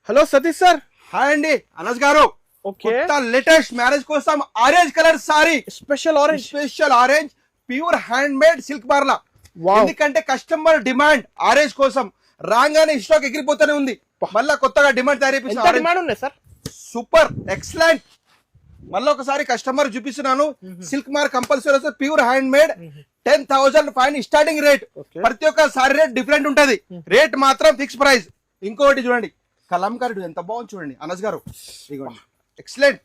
Hello Satish sir. Hi అండి అనస్ గారు. Okay, latest marriage కోసం orange colour sari, special orange. Special orange pure hand made silk బార్లా. Wow. ఎందుకంటే customer demand orange కోసం రాగానే స్టాక్ ఎగిరిపోతూనే ఉంది. మళ్ళా కొత్తగా డిమాండ్ తయారు ఎంత చేపించిన డిమాండ్ ఉన్నాయి సార్? Super excellent. మళ్ళీ ఒకసారి కస్టమర్ చూపిస్తున్నాను. Silk mark compulsory pure hand made 10,000 fine starting rate. Okay. ప్రతి ఒక్క సారీ రేట్ డిఫరెంట్ ఉంటది. రేట్ మాత్రం ఫిక్స్ ప్రైస్. ఇంకోటి చూడండి కలంకారీ ఎంత బాగుంది చూడండి అనస్ గారు. ఇదిగోండి ఎక్సలెంట్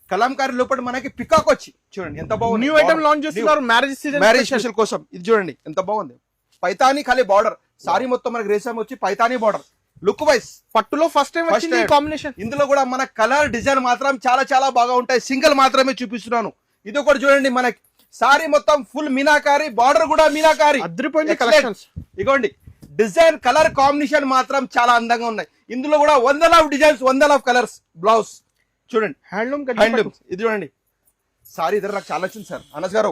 కలంకారీ లోపల మనకి పికాక్ వచ్చి చూడండి ఎంత బాగుంది. న్యూ ఐటమ్ లాంచ్ చేస్తున్నారు మ్యారేజ్ సీజన్. మ్యారేజ్ స్పెషల్ కోసం ఇది చూడండి ఎంత బాగుంది. పైతానీ ఖాళీ బార్డర్, సారీ మొత్తం మనకి రేషం వచ్చి పైతానీ బార్డర్. లుక్ వైస్ పట్టులో ఫస్ట్ టైం వచ్చింది కాంబినేషన్. ఇందులో కూడా మన కలర్ డిజైన్ మాత్రం చాలా చాలా బాగా ఉంటాయి. సింగిల్ మాత్రమే చూపిస్తున్నాను. ఇది ఒకటి చూడండి మనకి సారీ మొత్తం ఫుల్ మీనాకారి, బార్డర్ కూడా మీనాకారి. అద్రిపోయింది Excellent. కలెక్షన్స్. ఇగోండి డిజైన్ కలర్ కాంబినేషన్ మాత్రం చాలా అందంగా ఉన్నాయి. ఇందులో కూడా వందల ఆఫ్ డిజైన్స్, వందల ఆఫ్ కలర్స్. బ్లౌజ్ చూడండి హ్యాండ్లూమ్ హ్యాండ్లూమ్. ఇది చూడండి సారీ ఇద్దరు నాకు చాలా నచ్చింది సార్ అనస్ గారు.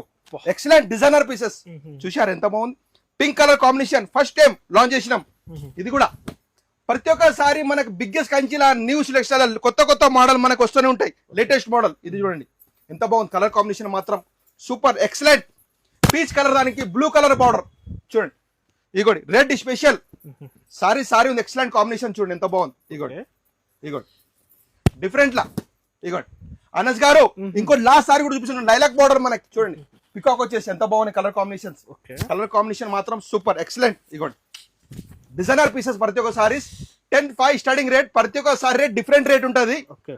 ఎక్సలెంట్ డిజైనర్ పీసెస్ చూశారు ఎంత బాగుంది. Pink colour combination first time launch చేసినాం. ఇది కూడా ప్రతి ఒక్కసారి మనకు బిగ్గెస్ట్ కంచిలా న్యూ సెలెక్షన్ కొత్త కొత్త మోడల్ మనకు వస్తూనే ఉంటాయి. లేటెస్ట్ మోడల్ ఇది చూడండి ఎంత బాగుంది. కలర్ కాంబినేషన్ మాత్రం సూపర్ ఎక్సలెంట్. పీచ్ కలర్ దానికి బ్లూ కలర్ బార్డర్ చూడండి. ఇగోండి రెడ్ స్పెషల్ సారీ. సారీ ఉంది ఎక్సలెంట్ కాంబినేషన్ చూడండి ఎంత బాగుంది. ఇగోండి ఇగోండి డిఫరెంట్ లా. ఇగోండి అనస్ గారు ఇంకో లాస్ట్ సారీ కూడా చూపిస్తున్నాను. లైలాక్ బార్డర్ మనకి చూడండి పికాక్ వచ్చేసి ఎంత బాగున్నాయి కలర్ కాంబినేషన్స్. కలర్ కాంబినేషన్ మాత్రం సూపర్ ఎక్సలెంట్. ఇగోండి డిజైనర్ పీసెస్ ప్రతి ఒక్క సారీస్ 10,500 స్టార్టింగ్ రేట్. ప్రతి ఒక్క సారీ రేట్ డిఫరెంట్ రేట్ ఉంటుంది. ఓకే.